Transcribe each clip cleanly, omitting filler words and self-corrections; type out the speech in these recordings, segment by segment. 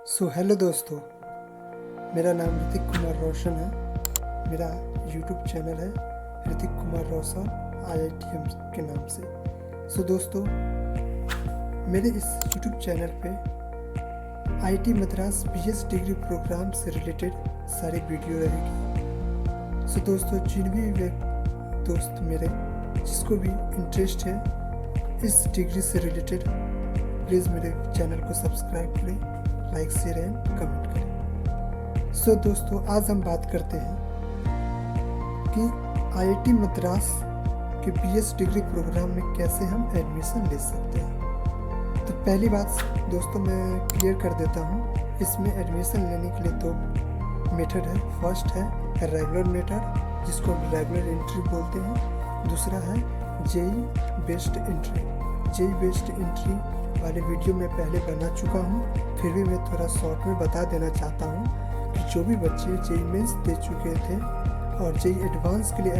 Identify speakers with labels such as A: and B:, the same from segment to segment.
A: Hello दोस्तों, मेरा नाम ऋतिक कुमार रोशन है। मेरा यूट्यूब चैनल है ऋतिक कुमार रोशन IITM के नाम से। दोस्तों, मेरे इस यूट्यूब चैनल पे IIT Madras BS degree programme से रिलेटेड सारी वीडियो रहेगी। दोस्तों, जिन भी दोस्त मेरे जिसको भी इंटरेस्ट है इस डिग्री से रिलेटेड, प्लीज़ मेरे चैनल को सब्सक्राइब करें, लाइक शेयर एंड कमेंट करें। दोस्तों, आज हम बात करते हैं कि IIT मद्रास के BS डिग्री प्रोग्राम में कैसे हम एडमिशन ले सकते हैं। तो पहली बात दोस्तों मैं क्लियर कर देता हूँ, इसमें एडमिशन लेने के लिए दो मेथड है। फर्स्ट है रेगुलर मेथड, जिसको रेगुलर एंट्री बोलते हैं। दूसरा है JEE based entry. JEE based entry वाले वीडियो मैं पहले बना चुका हूँ, फिर भी मैं थोड़ा शॉर्ट में बता देना चाहता हूँ कि जो भी बच्चे JEE मेंस दे चुके थे और JEE एडवांस के लिए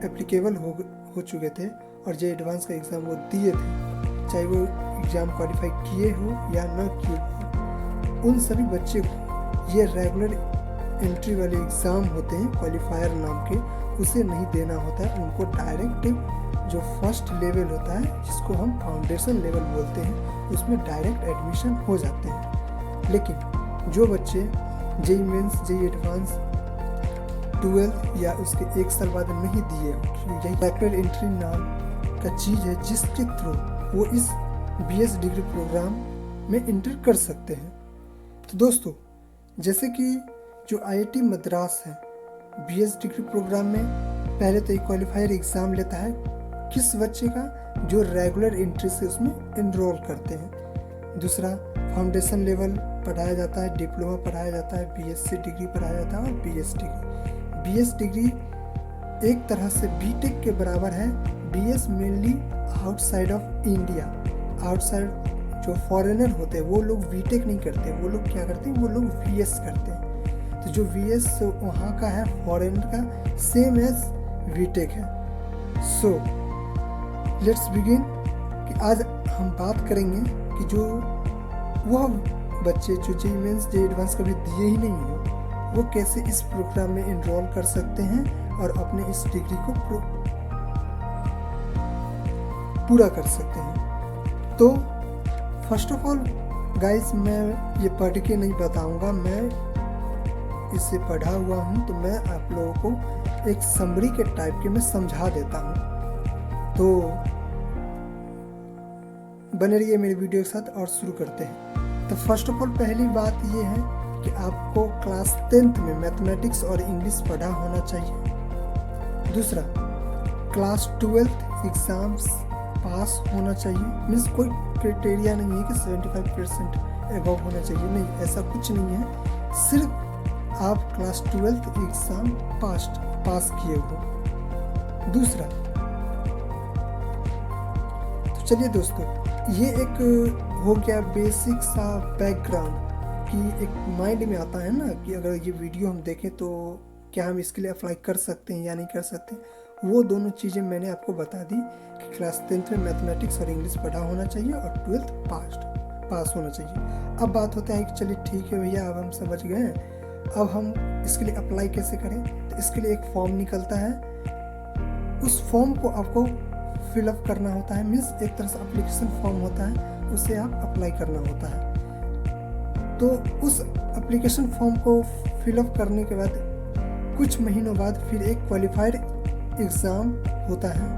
A: एप्लीकेबल हो चुके थे और JEE एडवांस का एग्ज़ाम वो दिए थे, चाहे वो एग्ज़ाम क्वालिफाई किए हो या न किए हो, उन सभी बच्चे को ये रेगुलर एंट्री वाले एग्ज़ाम होते हैं क्वालिफायर नाम के, उसे नहीं देना होता है। उनको डायरेक्ट जो फर्स्ट लेवल होता है, जिसको हम फाउंडेशन लेवल बोलते हैं, उसमें डायरेक्ट एडमिशन हो जाते हैं। लेकिन जो बच्चे JEE mains JEE advance 12th या उसके एक साल बाद नहीं दिए हो, यही रेगुलर एंट्री नाम का चीज़ है जिसके थ्रू वो इस BS डिग्री प्रोग्राम में इंटर कर सकते हैं। तो दोस्तों, जैसे कि जो IIT मद्रास है BS डिग्री प्रोग्राम में पहले तो एक क्वालिफायर एग्ज़ाम लेता है किस बच्चे का, जो रेगुलर एंट्री से उसमें इनरोल करते हैं। दूसरा फाउंडेशन लेवल पढ़ाया जाता है, डिप्लोमा पढ़ाया जाता है, BSc डिग्री पढ़ाया जाता है और BS डिग्री। BS डिग्री एक तरह से BTech के बराबर है। BS mainly outside of India, outside जो फॉरेनर होते हैं वो लोग BTech नहीं करते, वो लोग क्या करते हैं, वो लोग VS करते हैं। तो जो VS वहाँ का है फॉरेनर का, सेम एज BTech है। लेट्स बिगिन कि आज हम बात करेंगे कि जो वह बच्चे जो JEE मेंस JEE एडवांस कभी दिए ही नहीं हो, वो कैसे इस प्रोग्राम में इनरोल कर सकते हैं और अपने इस डिग्री को पूरा कर सकते हैं। तो फर्स्ट ऑफ ऑल गाइस, मैं ये पढ़ के नहीं बताऊंगा, मैं इसे पढ़ा हुआ हूँ, तो मैं आप लोगों को एक समरी के टाइप के मैं समझा देता हूँ। तो बने रहिए मेरे वीडियो के साथ और शुरू करते हैं। तो फर्स्ट ऑफ ऑल पहली बात ये है कि आपको क्लास 10th में मैथमेटिक्स और इंग्लिश पढ़ा होना चाहिए। दूसरा, क्लास 12th एग्ज़ाम्स पास होना चाहिए। मीन्स कोई क्राइटेरिया नहीं है कि 75% एबव होना चाहिए, नहीं, ऐसा कुछ नहीं है। सिर्फ आप क्लास 12th एग्ज़ाम पास किए हो। दूसरा, तो चलिए दोस्तों, ये एक हो गया बेसिक सा बैकग्राउंड कि एक माइंड में आता है ना कि अगर ये वीडियो हम देखें तो क्या हम इसके लिए अप्लाई कर सकते हैं या नहीं कर सकते। वो दोनों चीज़ें मैंने आपको बता दी कि क्लास 10th में मैथमेटिक्स और इंग्लिश पढ़ा होना चाहिए और 12th पास होना चाहिए। अब बात होता है कि चलिए ठीक है भैया, अब हम समझ गए, अब हम इसके लिए अप्लाई कैसे करें। तो इसके लिए एक फॉर्म निकलता है, उस फॉर्म को आपको फिलअप करना होता है। मीन्स एक तरह से एप्लीकेशन फॉर्म होता है, उसे आप अप्लाई करना होता है। तो उस एप्लीकेशन फॉर्म को फिलअप करने के बाद कुछ महीनों बाद फिर एक क्वालिफाइड एग्ज़ाम होता है।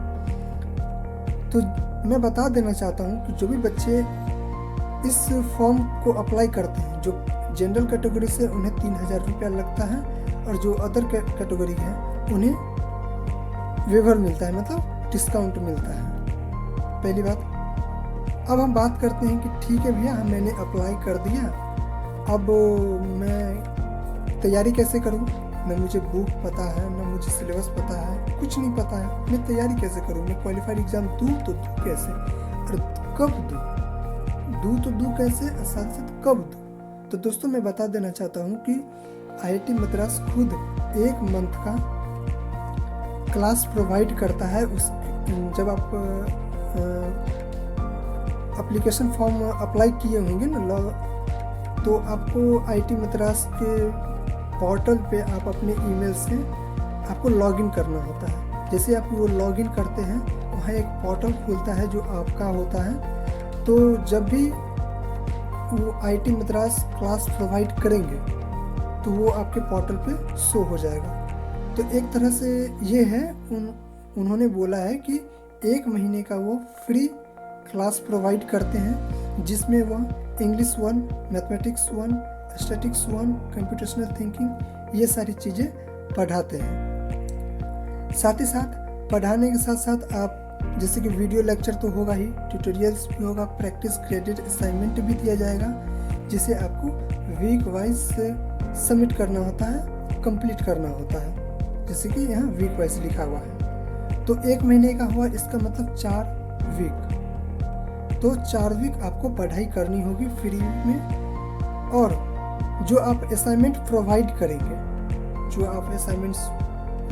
A: तो मैं बता देना चाहता हूँ कि जो भी बच्चे इस फॉर्म को अप्लाई करते हैं, जो जनरल कैटेगरी से उन्हें 3000 रुपया लगता है और जो अदर कैटेगरी है उन्हें वेवर मिलता है, मतलब डिस्काउंट मिलता है। पहली बात। अब हम बात करते हैं कि ठीक है भैया, मैंने अप्लाई कर दिया, अब मैं तैयारी कैसे करूं। न मुझे बुक पता है, न मुझे सिलेबस पता है, कुछ नहीं पता है, मैं तैयारी कैसे करूं, मैं क्वालिफाइड एग्ज़ाम दूं तो दूं कैसे, और कब दूं कैसे, साथ साथ कब दूं। तो दोस्तों, मैं बता देना चाहता हूं कि IIT मद्रास खुद 1 मंथ का क्लास प्रोवाइड करता है। जब आप एप्लीकेशन फॉर्म अप्लाई किए होंगे ना तो आपको आईटी मद्रास के पोर्टल पे आप अपने ईमेल से आपको लॉगिन करना होता है। जैसे आप वो लॉगिन करते हैं, वहाँ एक पोर्टल खुलता है जो आपका होता है। तो जब भी वो आईटी मद्रास क्लास प्रोवाइड करेंगे तो वो आपके पोर्टल पे शो हो जाएगा। तो एक तरह से ये है, उन्होंने बोला है कि 1 महीने का वो फ्री क्लास प्रोवाइड करते हैं, जिसमें वह English 1, mathematics 1, statics 1, computational thinking, ये सारी चीज़ें पढ़ाते हैं। साथ ही साथ पढ़ाने के साथ साथ आप जैसे कि वीडियो लेक्चर तो होगा ही, ट्यूटोरियल्स भी होगा, प्रैक्टिस क्रेडिट असाइनमेंट भी दिया जाएगा, जिसे आपको वीक वाइज सबमिट करना होता है, कंप्लीट करना होता है। जैसे कि यहाँ वीक वाइज लिखा हुआ है। तो 1 महीने का हुआ, इसका मतलब 4 वीक। तो 4 वीक आपको पढ़ाई करनी होगी फ्री में। और जो आप असाइनमेंट प्रोवाइड करेंगे, जो आप असाइनमेंट्स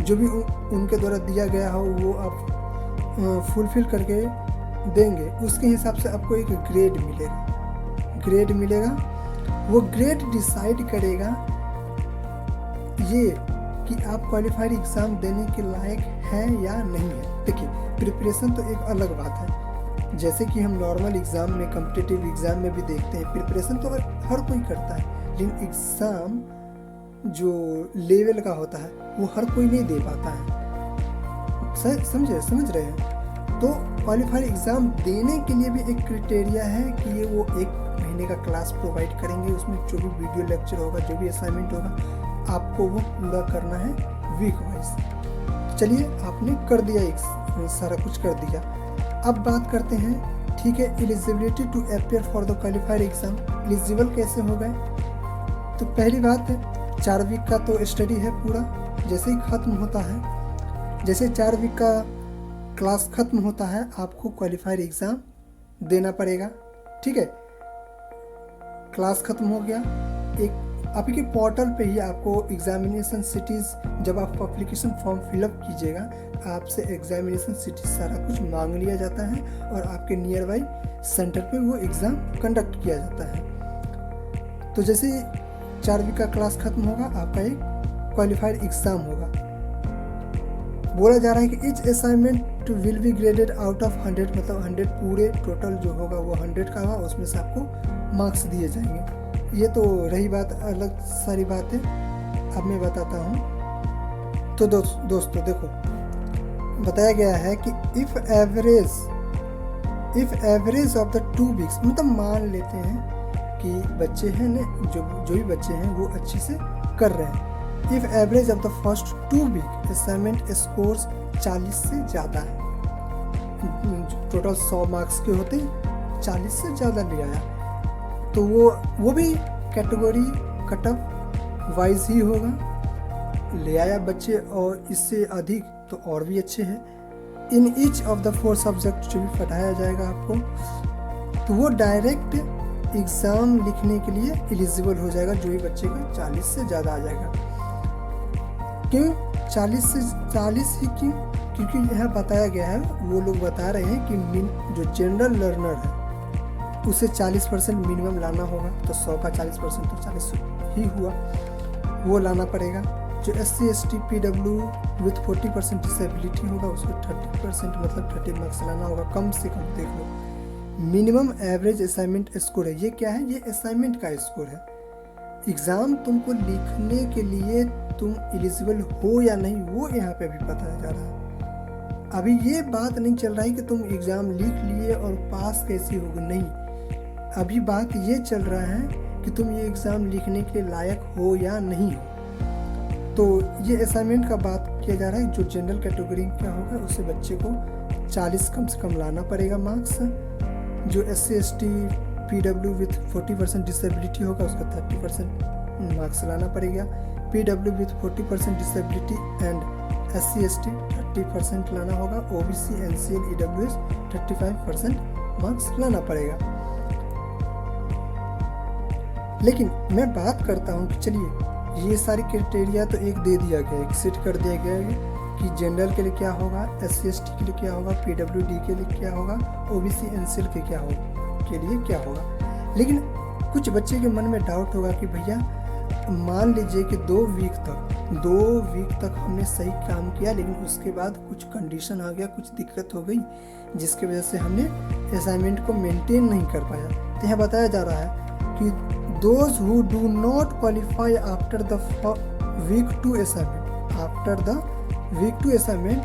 A: जो भी उनके द्वारा दिया गया हो वो आप फुलफिल करके देंगे, उसके हिसाब से आपको एक ग्रेड मिलेगा। वो ग्रेड डिसाइड करेगा ये कि आप क्वालिफाइड एग्ज़ाम देने के लायक हैं या नहीं है। देखिए, प्रिपरेशन तो एक अलग बात है। जैसे कि हम नॉर्मल एग्ज़ाम में, कॉम्पिटिटिव एग्ज़ाम में भी देखते हैं, प्रिपरेशन तो हर कोई करता है, लेकिन एग्ज़ाम जो लेवल का होता है वो हर कोई नहीं दे पाता है। समझ रहे हैं। तो क्वालिफाइड एग्ज़ाम देने के लिए भी एक क्राइटेरिया है कि ये वो 1 महीने का क्लास प्रोवाइड करेंगे, उसमें जो भी वीडियो लेक्चर होगा, जो भी असाइनमेंट होगा, आपको वो पूरा करना है वीक वाइज। चलिए, आपने कर दिया, सारा कुछ कर दिया। अब बात करते हैं, ठीक है, eligibility to appear for the qualified exam. Eligible कैसे हो गए? तो पहली बात है, 4 वीक का तो स्टडी है पूरा। जैसे ही ख़त्म होता है, जैसे 4 वीक का क्लास ख़त्म होता है, आपको क्वालिफाइड एग्ज़ाम देना पड़ेगा। ठीक है, क्लास ख़त्म हो गया, एक आपके पोर्टल पे ही आपको एग्जामिनेशन सिटीज़, जब आप एप्लीकेशन फॉर्म फिलअप कीजिएगा, आपसे एग्जामिनेशन सिटीज़ सारा कुछ मांग लिया जाता है और आपके नियर बाई सेंटर पे वो एग्ज़ाम कंडक्ट किया जाता है। तो जैसे 4 वीक का क्लास ख़त्म होगा, आपका एक क्वालिफाइड एग्ज़ाम होगा। बोला जा रहा है कि each assignment will be graded out of 100, मतलब 100 पूरे टोटल जो होगा वो 100 का होगा, उसमें से आपको मार्क्स दिए जाएंगे। ये तो रही बात, अलग सारी बात है, अब मैं बताता हूँ। तो दोस्तों देखो, बताया गया है कि if average of the 2 weeks, मतलब मान लेते हैं कि बच्चे हैं ना, जो भी बच्चे हैं वो अच्छे से कर रहे हैं। If average of the first 2 week assignment scores 40 से ज़्यादा है, टोटल 100 मार्क्स के होते 40 से ज़्यादा ले आया, तो वो भी कैटेगरी कट ऑफ वाइज ही होगा। ले आया बच्चे और इससे अधिक तो और भी अच्छे हैं। In each of the 4 subject जो भी पढ़ाया जाएगा आपको, तो वो डायरेक्ट एग्ज़ाम लिखने के लिए एलिजिबल हो जाएगा, जो भी बच्चे का 40 से ज़्यादा आ जाएगा। क्यों 40 ही क्यों? क्योंकि यहाँ बताया गया है, वो लोग बता रहे हैं कि जो जनरल लर्नर है उसे 40% मिनिमम लाना होगा। तो 100 का 40% तो 40 ही हुआ, वो लाना पड़ेगा। जो SC ST PW with 40% disability होगा, उसको 30% मतलब 30 मार्क्स लाना होगा कम से कम। देख लो, मिनिमम एवरेज असाइनमेंट स्कोर है। ये क्या है? ये असाइनमेंट का स्कोर है। एग्ज़ाम तुमको लिखने के लिए तुम एलिजिबल हो या नहीं, वो यहाँ पे भी बताया जा रहा है। अभी ये बात नहीं चल रहा है कि तुम एग्ज़ाम लिख लिए और पास कैसे होगे, नहीं। अभी बात ये चल रहा है कि तुम ये एग्ज़ाम लिखने के लायक हो या नहीं हो। तो ये असाइनमेंट का बात किया जा रहा है। जो जनरल कैटेगरी का होगा उससे बच्चे को 40 कम से कम लाना पड़ेगा मार्क्स। जो SC ST PW with 40% disability होगा, उसका 30% मार्क्स लाना पड़ेगा। PW with 40% disability and SC ST 30% लाना होगा। OBC NCL EWS 35% मार्क्स लाना पड़ेगा। लेकिन मैं बात करता हूँ कि चलिए, ये सारी क्राइटेरिया तो एक दे दिया गया है, एक सेट कर दिया गया है कि जनरल के लिए क्या होगा, SC ST के लिए क्या होगा, PWD के लिए क्या होगा, OBC NCL के लिए क्या होगा। लेकिन कुछ बच्चे के मन में डाउट होगा कि भैया मान लीजिए कि 2 वीक तक हमने सही काम किया, लेकिन उसके बाद कुछ कंडीशन आ गया, कुछ दिक्कत हो गई, जिसकी वजह से हमने असाइनमेंट को मेंटेन नहीं कर पाया। तो यहाँ बताया जा रहा है कि those who do not qualify after the week 2 assignment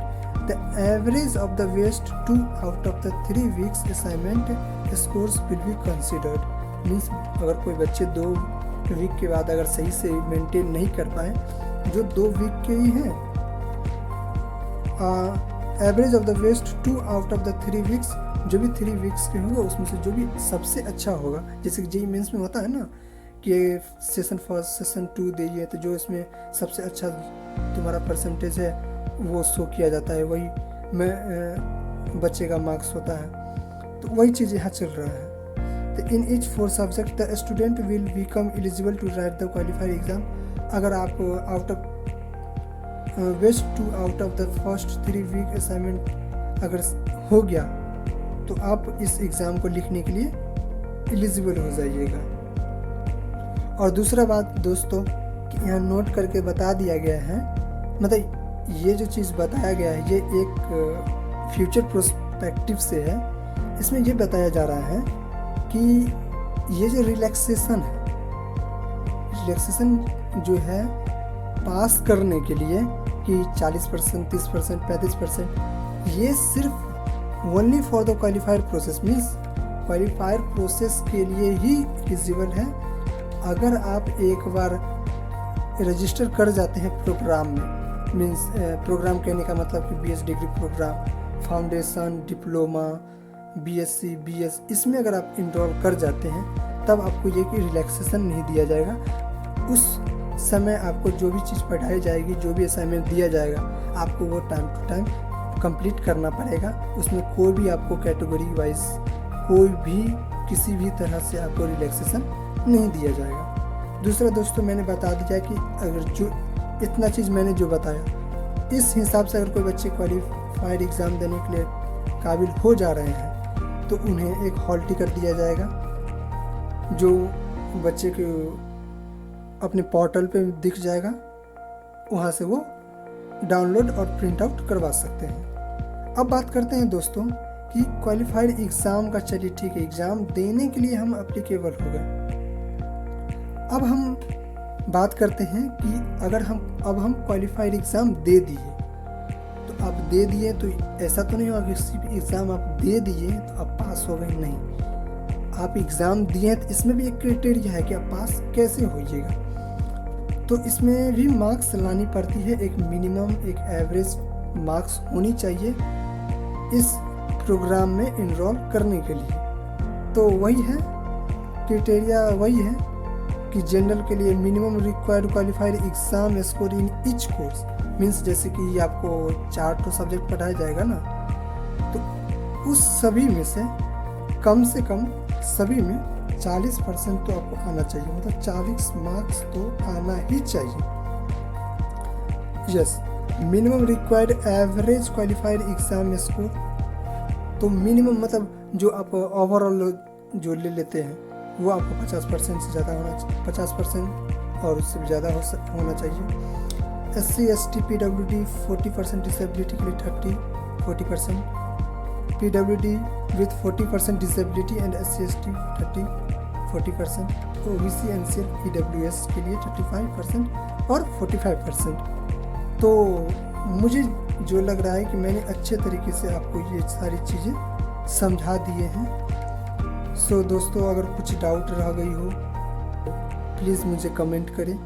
A: the average of the best 2 out of the 3 weeks assignment scores will be considered। Means अगर कोई बच्चे 2 वीक के बाद अगर सही से मेंटेन नहीं कर पाए, जो 2 वीक के ही हैं, average of the best 2 out of the 3 weeks, जो भी 3 वीक्स के होगा उसमें से जो भी सबसे अच्छा होगा, जैसे कि जेईई मेंस में होता है ना कि सेशन 1 सेशन 2 दिए तो जो इसमें सबसे अच्छा तुम्हारा परसेंटेज है वो शो किया जाता है, वही बच्चे का मार्क्स होता है। तो वही चीज़ यहाँ चल रहा है। तो in each 4 subject the student will become eligible to write the qualified exam. अगर आप out of best 2 out of the first 3 week assignment अगर हो गया तो आप इस एग्ज़ाम को लिखने के लिए एलिजिबल हो जाइएगा। और दूसरा बात दोस्तों कि यहाँ नोट करके बता दिया गया है, मतलब ये जो चीज़ बताया गया है ये एक फ्यूचर प्रोस्पेक्टिव से है। इसमें ये बताया जा रहा है कि ये जो रिलैक्सेशन जो है पास करने के लिए कि 40%, 30%, 35%, ये सिर्फ only for the qualified process, means qualified process के लिए ही एलिजिबल है। अगर आप एक बार रजिस्टर कर जाते हैं प्रोग्राम में, मीन्स प्रोग्राम कहने का मतलब कि BS degree programme, foundation, diploma, BSc, BS, इसमें अगर आप इनरोल कर जाते हैं तब आपको ये कि रिलैक्सेशन नहीं दिया जाएगा। उस समय आपको जो भी चीज़ पढ़ाई जाएगी, जो भी असाइनमेंट दिया जाएगा, आपको वो टाइम टू टाइम कंप्लीट करना पड़ेगा। उसमें कोई भी आपको कैटेगरी वाइज कोई भी किसी भी तरह से आपको रिलैक्सेशन नहीं दिया जाएगा। दूसरा दोस्तों मैंने बता दिया कि अगर जो इतना चीज़ मैंने जो बताया इस हिसाब से अगर कोई बच्चे क्वालिफाइड एग्ज़ाम देने के लिए काबिल हो जा रहे हैं तो उन्हें एक हॉल टिकट दिया जाएगा, जो बच्चे के अपने पोर्टल पे दिख जाएगा, वहाँ से वो डाउनलोड और प्रिंट आउट करवा सकते हैं। अब बात करते हैं दोस्तों कि क्वालिफाइड एग्ज़ाम का, चलिए ठीक है, एग्ज़ाम देने के लिए हम एप्लीकेबल हो गए। अब हम बात करते हैं कि अगर हम क्वालिफाइड एग्ज़ाम दे दिए, तो आप दे दिए तो ऐसा तो नहीं होगा कि किसी भी एग्ज़ाम आप दे दिए तो आप पास हो गए, नहीं। आप एग्ज़ाम दिए तो इसमें भी एक क्राइटेरिया है कि आप पास कैसे होइएगा। तो इसमें भी मार्क्स लानी पड़ती है, एक मिनिमम एक एवरेज मार्क्स होनी चाहिए इस प्रोग्राम में इनरोल करने के लिए। तो वही है क्राइटेरिया, वही है कि जनरल के लिए minimum required qualified exam score in each course, means जैसे कि आपको 4 सब्जेक्ट पढ़ाया जाएगा ना, तो उस सभी में से कम सभी में 40% तो आपको आना चाहिए, मतलब 40 मार्क्स तो आना ही चाहिए। Yes, minimum required average qualified exam score, तो मिनिमम मतलब जो आप ओवरऑल जो ले लेते हैं वो आपको 50% से ज़्यादा होना चाहिए, 50% और उससे भी ज़्यादा होना चाहिए। SC ST PWD 40% डिसेबिलिटी के लिए 40%, PWD with 40% disability and SC ST 40%, OBC NCL EWS के लिए 35% और 45%। तो मुझे जो लग रहा है कि मैंने अच्छे तरीके से आपको ये सारी चीज़ें समझा दिए हैं। सो दोस्तों, अगर कुछ डाउट रह गई हो प्लीज़ मुझे कमेंट करें।